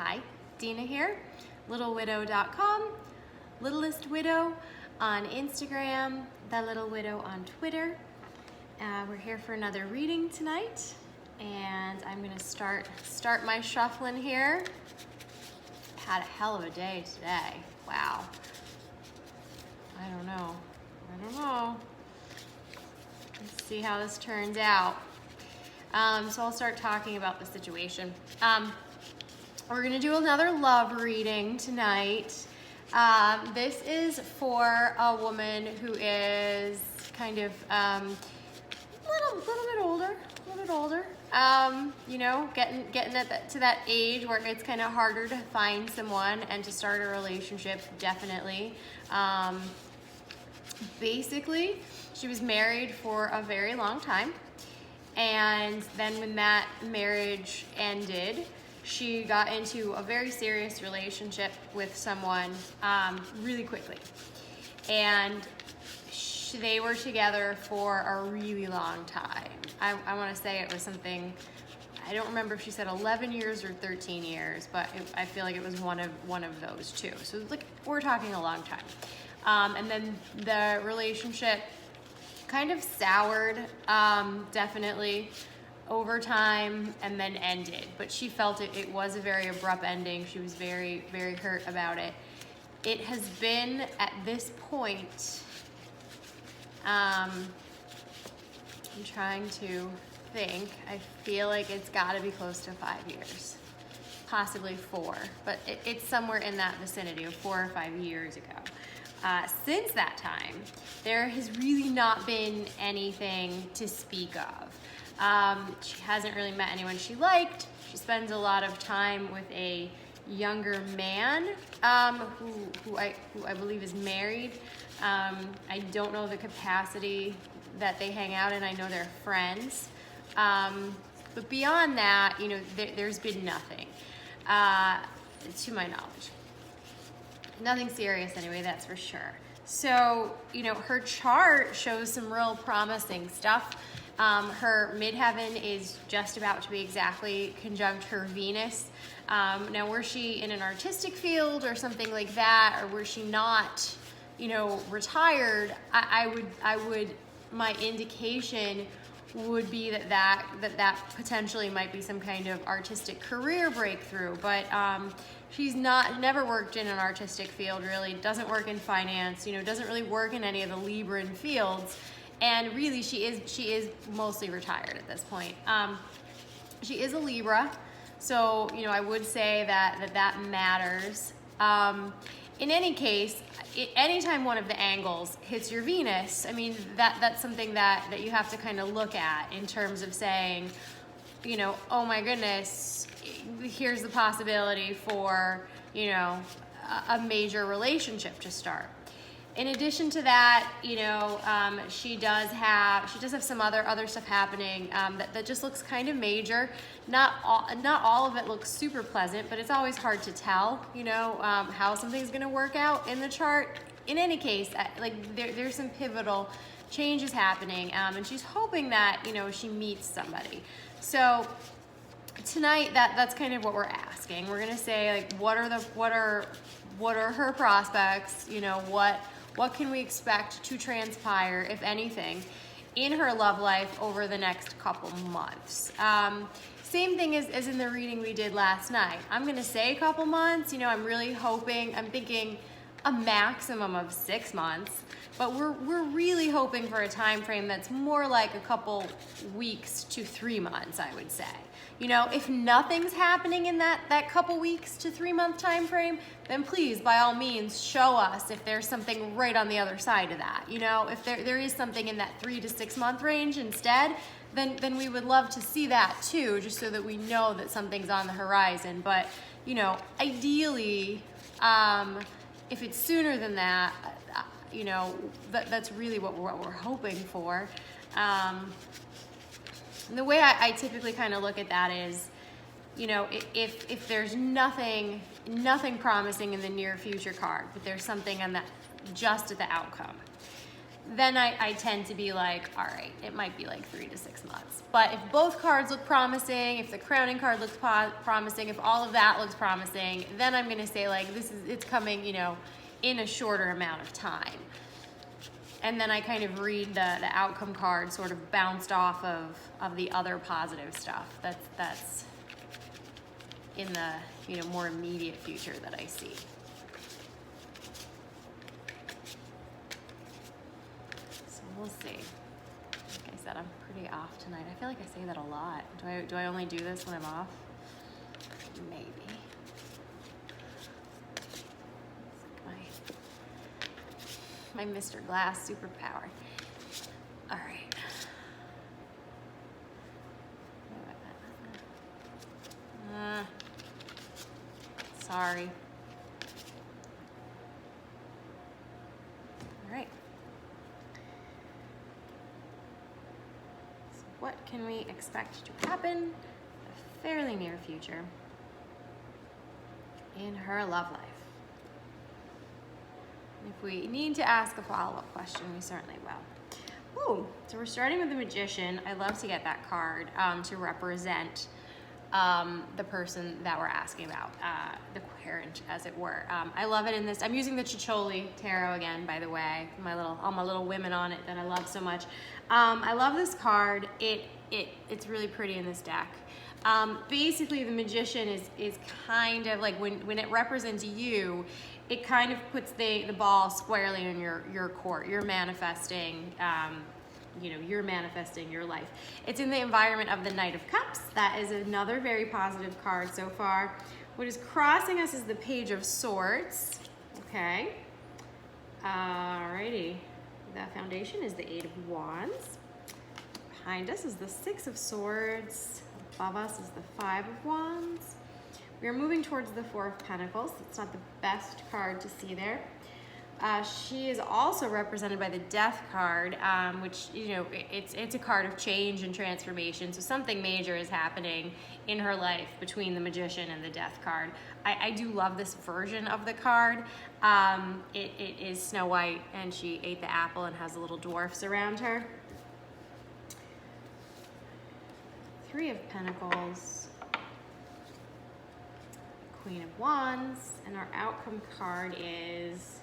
Hi, Dina here, littlewidow.com, Littlest Widow on Instagram, The Little Widow on Twitter. We're here for another reading tonight, and I'm gonna start my shuffling here. Had a hell of a day today. Wow. I don't know. Let's see how this turns out. So I'll start talking about the situation. We're gonna do another love reading tonight. This is for a woman who is kind of a little bit older. You know, getting to that age where it's kind of harder to find someone and to start a relationship. Definitely. Basically, she was married for a very long time, and then when that marriage ended, she got into a very serious relationship with someone really quickly, and they were together for a really long time. I want to say it was something, I don't remember if she said 11 years or 13 years, but I feel like it was one of those two. So like, we're talking a long time. And then the relationship kind of soured, definitely, over time, and then ended. But she felt it was a very abrupt ending. She was very, very hurt about it. It has been, at this point, I'm trying to think. I feel like it's got to be close to 5 years, possibly 4, but it's somewhere in that vicinity of 4 or 5 years ago. Since that time, there has really not been anything to speak of. She hasn't really met anyone she liked. She spends a lot of time with a younger man who I believe is married. I don't know the capacity that they hang out in. I know they're friends. But beyond that, you know, there's been nothing, to my knowledge. Nothing serious anyway, that's for sure. So, you know, her chart shows some real promising stuff. Her midheaven is just about to be exactly conjunct her Venus. Now, were she in an artistic field or something like that, or were she not, you know, retired, I would, my indication would be that potentially might be some kind of artistic career breakthrough, but she's never worked in an artistic field, really, doesn't work in finance, you know, doesn't really work in any of the Libran fields, and really she is mostly retired at this point. She is a Libra, so, you know, I would say that matters. In any case, anytime one of the angles hits your Venus, I mean, that's something that you have to kind of look at in terms of saying, you know, oh my goodness, here's the possibility for, you know, a major relationship to start. In addition to that, you know, she does have some other stuff happening that just looks kind of major. Not all of it looks super pleasant, but it's always hard to tell, you know, how something's going to work out in the chart. In any case, like there's some pivotal changes happening, and she's hoping that, you know, she meets somebody. So tonight, that's kind of what we're asking. We're going to say, like, what are her prospects? You know, what can we expect to transpire, if anything, in her love life over the next couple months? Same thing as in the reading we did last night. I'm gonna say a couple months, you know, I'm thinking a maximum of 6 months, but we're really hoping for a time frame that's more like a couple weeks to 3 months, I would say. You know, if nothing's happening in that couple weeks to 3 month time frame, then please, by all means, show us if there's something right on the other side of that. You know, if there is something in that 3 to 6 month range instead, then we would love to see that too, just so that we know that something's on the horizon. But, you know, ideally, if it's sooner than that, you know, that's really what we're hoping for. The way I typically kind of look at that is, you know, if there's nothing promising in the near future card, but there's something on that just at the outcome, then I tend to be like, all right, it might be like 3 to 6 months. But if both cards look promising, if the crowning card looks promising, if all of that looks promising, then I'm gonna say like, it's coming, you know, in a shorter amount of time. And then I kind of read the outcome card sort of bounced off of the other positive stuff that's in the, you know, more immediate future that I see. So we'll see. Like I said, I'm pretty off tonight. I feel like I say that a lot. Do I only do this when I'm off? Maybe. My Mr. Glass superpower. All right. Sorry. All right. So what can we expect to happen in the fairly near future in her love life? If we need to ask a follow-up question, we certainly will. Ooh, so we're starting with the Magician. I love to get that card to represent the person that we're asking about, the querent, as it were. I love it in this. I'm using the Chicholi Tarot again, by the way. All my little women on it that I love so much. I love this card. It's really pretty in this deck. Basically, the Magician is kind of like when it represents you, it kind of puts the ball squarely in your court. You're manifesting, you know, you're manifesting your life. It's in the environment of the Knight of Cups. That is another very positive card so far. What is crossing us is the Page of Swords. Okay. Alrighty. That foundation is the Eight of Wands. Behind us is the Six of Swords. Above us is the Five of Wands. We are moving towards the Four of Pentacles. It's not the best card to see there. She is also represented by the Death card, which, you know, it's a card of change and transformation. So something major is happening in her life between the Magician and the Death card. I do love this version of the card. It is Snow White, and she ate the apple and has little dwarfs around her. Three of Pentacles. Queen of Wands, and our outcome card is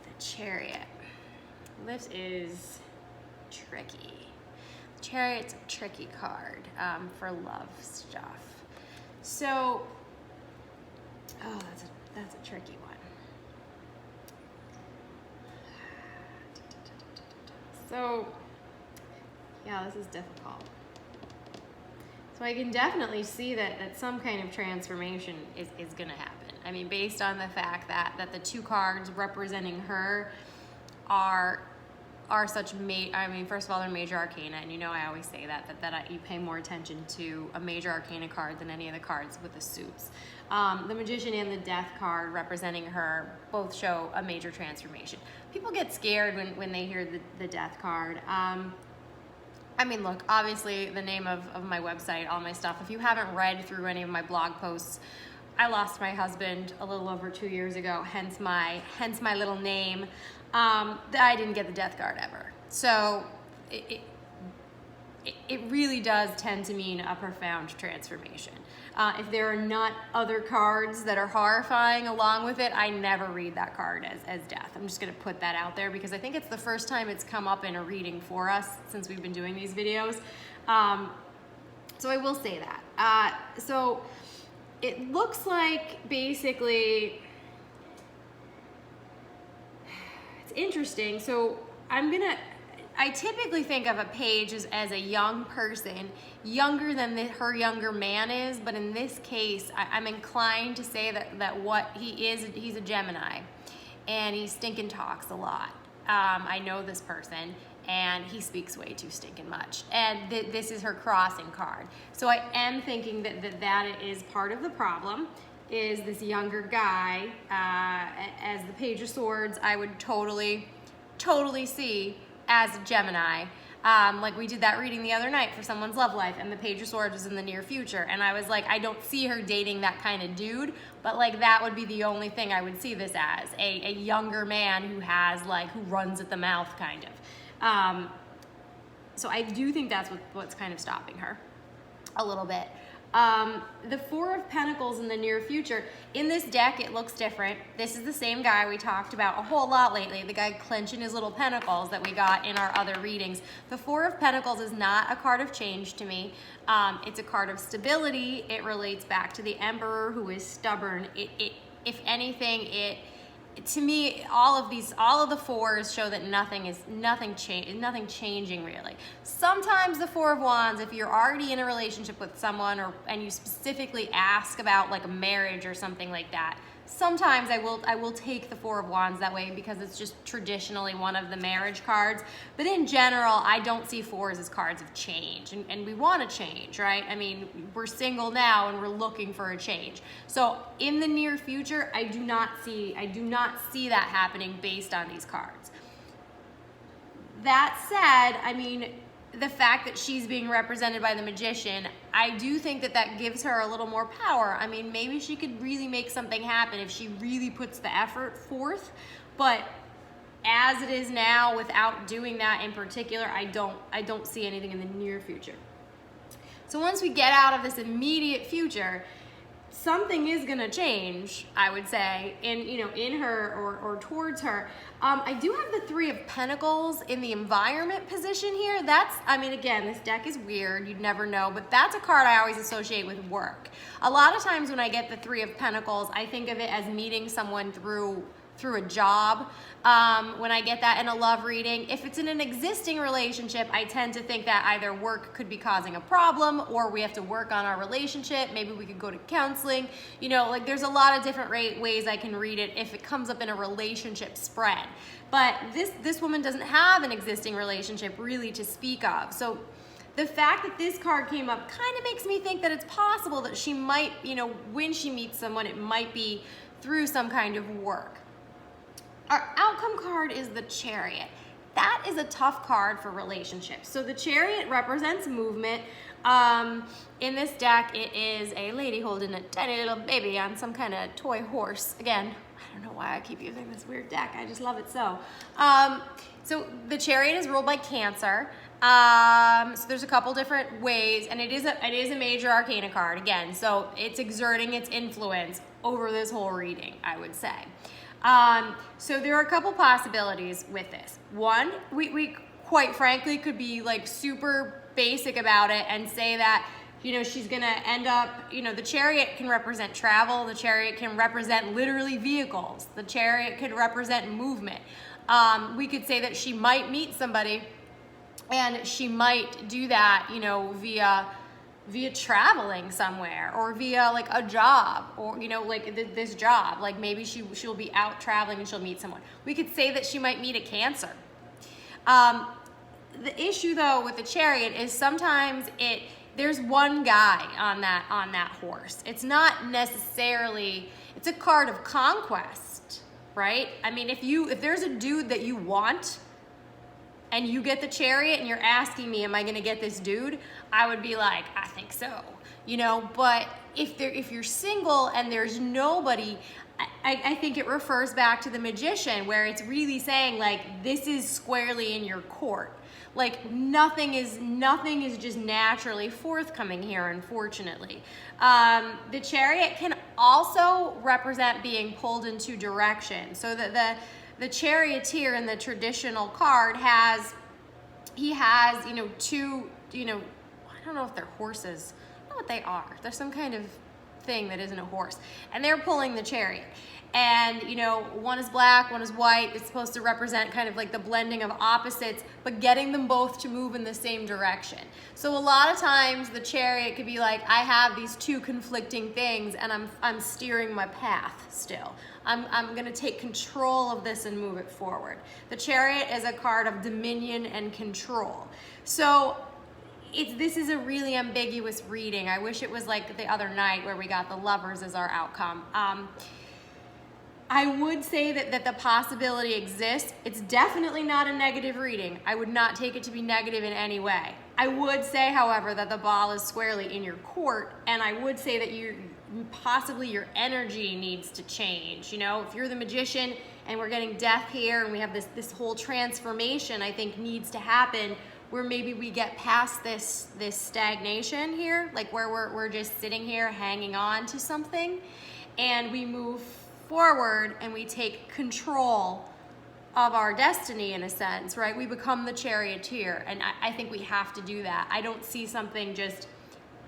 the Chariot. This is tricky. The Chariot's a tricky card for love stuff. So, oh, that's a tricky one. So, yeah, this is difficult. So I can definitely see that some kind of transformation is gonna happen. I mean, based on the fact that the two cards representing her are such first of all, they're major arcana, and you know I always say that you pay more attention to a major arcana card than any of the cards with the suits. The Magician and the Death card representing her both show a major transformation. People get scared when they hear the Death card. I mean, look, obviously the name of my website, all my stuff, if you haven't read through any of my blog posts, I lost my husband a little over 2 years ago, hence my little name. I didn't get the Death card ever. So it really does tend to mean a profound transformation. If there are not other cards that are horrifying along with it, I never read that card as death. I'm just gonna put that out there because I think it's the first time it's come up in a reading for us since we've been doing these videos. So I will say that. So it looks like basically, it's interesting. So I typically think of a page as a young person, younger than her younger man is, but in this case, I'm inclined to say that what he is, he's a Gemini, and he stinking talks a lot. I know this person, and he speaks way too stinking much. And this is her crossing card. So I am thinking that is part of the problem, is this younger guy. As the Page of Swords, I would totally see as a Gemini. Like we did that reading the other night for someone's love life, and the Page of Swords was in the near future. And I was like, I don't see her dating that kind of dude, but like that would be the only thing I would see this as, a younger man who has like, who runs at the mouth kind of. So I do think that's what's kind of stopping her a little bit. The Four of Pentacles in the near future, in this deck it looks different. This is the same guy we talked about a whole lot lately, the guy clenching his little pentacles that we got in our other readings. The Four of Pentacles is not a card of change to me. It's a card of stability. It relates back to the Emperor, who is stubborn. If anything, to me, all of the fours show that nothing changing really. Sometimes the Four of Wands, if you're already in a relationship with someone, and you specifically ask about like a marriage or something like that, sometimes I will take the Four of Wands that way because it's just traditionally one of the marriage cards. But in general, I don't see fours as cards of change, and we want to change, right? I mean, we're single now and we're looking for a change. So in the near future, I do not see that happening based on these cards. That said, I mean, the fact that she's being represented by the Magician, I do think that gives her a little more power. I mean, maybe she could really make something happen if she really puts the effort forth, but as it is now, without doing that in particular, I don't see anything in the near future. So once we get out of this immediate future, something is gonna change, I would say, in her or towards her. I do have the Three of Pentacles in the environment position here. I mean, again, this deck is weird, you'd never know, but that's a card I always associate with work. A lot of times when I get the Three of Pentacles, I think of it as meeting someone through a job. When I get that in a love reading, if it's in an existing relationship, I tend to think that either work could be causing a problem, or we have to work on our relationship. Maybe we could go to counseling. Like there's a lot of different ways I can read it if it comes up in a relationship spread. But this woman doesn't have an existing relationship really to speak of. So the fact that this card came up kind of makes me think that it's possible that she might, when she meets someone, it might be through some kind of work. Our outcome card is the Chariot. That is a tough card for relationships. So the Chariot represents movement. In this deck, it is a lady holding a tiny little baby on some kind of toy horse. Again, I don't know why I keep using this weird deck. I just love it so. So the Chariot is ruled by Cancer. So there's a couple different ways, and it is a major arcana card again. So it's exerting its influence over this whole reading, I would say. So there are a couple possibilities with this. One, we quite frankly could be like super basic about it and say that, she's gonna end up, the Chariot can represent travel, the Chariot can represent literally vehicles, the Chariot could represent movement. We could say that she might meet somebody and she might do that, via traveling somewhere, or via like a job, or like this job, like maybe she'll be out traveling and she'll meet someone. We could say that she might meet a Cancer. The issue though with the Chariot is sometimes there's one guy on that horse. It's not necessarily, it's a card of conquest, right? I mean, if there's a dude that you want and you get the Chariot and you're asking me, am I gonna get this dude? I would be like, I think so, but if you're single and there's nobody, I think it refers back to the Magician, where it's really saying like, this is squarely in your court. Like nothing is just naturally forthcoming here, unfortunately. The Chariot can also represent being pulled in two directions. So that the charioteer in the traditional card has two, I don't know if they're horses. I don't know what they are. They're some kind of thing that isn't a horse. And they're pulling the chariot. And, one is black, one is white. It's supposed to represent kind of like the blending of opposites, but getting them both to move in the same direction. So a lot of times the Chariot could be like, I have these two conflicting things and I'm steering my path still. I'm gonna take control of this and move it forward. The Chariot is a card of dominion and control. So this is a really ambiguous reading. I wish it was like the other night where we got the Lovers as our outcome. I would say that the possibility exists. It's definitely not a negative reading. I would not take it to be negative in any way. I would say, however, that the ball is squarely in your court, and I would say that possibly your energy needs to change. You know, if you're the magician and we're getting death here and we have this whole transformation, I think needs to happen, where maybe we get past this stagnation here, like where we're just sitting here hanging on to something, and we move forward and we take control of our destiny in a sense, right? We become the charioteer, and I think we have to do that. I don't see something just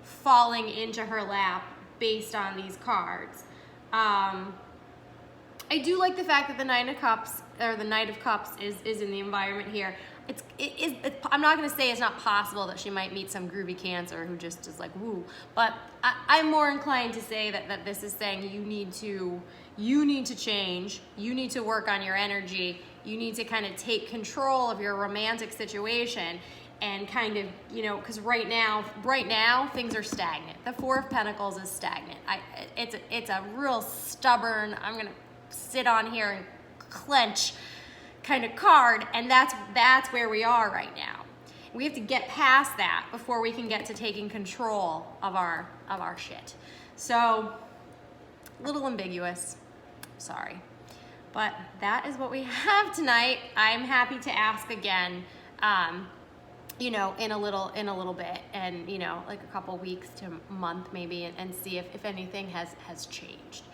falling into her lap based on these cards. I do like the fact that the Knight of Cups, or the Knight of Cups, is in the environment here. I'm not going to say it's not possible that she might meet some groovy Cancer who just is like, woo. But I'm more inclined to say that this is saying you need to change. You need to work on your energy. You need to kind of take control of your romantic situation and kind of, you know, because right now things are stagnant. The Four of Pentacles is stagnant. It's a real stubborn, I'm going to sit on here and clench kind of card, and that's where we are right now. We have to get past that before we can get to taking control of our shit. So, a little ambiguous, sorry. But that is what we have tonight. I'm happy to ask again, you know, in a little bit, and you know, like a couple weeks to a month maybe, and see if anything has changed.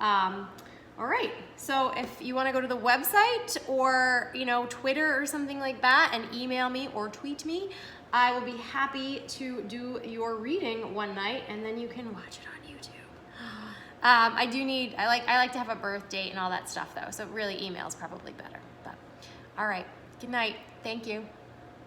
All right, so if you want to go to the website or, you know, Twitter or something like that and email me or tweet me, I will be happy to do your reading one night, and then you can watch it on YouTube. I like to have a birth date and all that stuff though, so really email's probably better. But all right, good night. Thank you.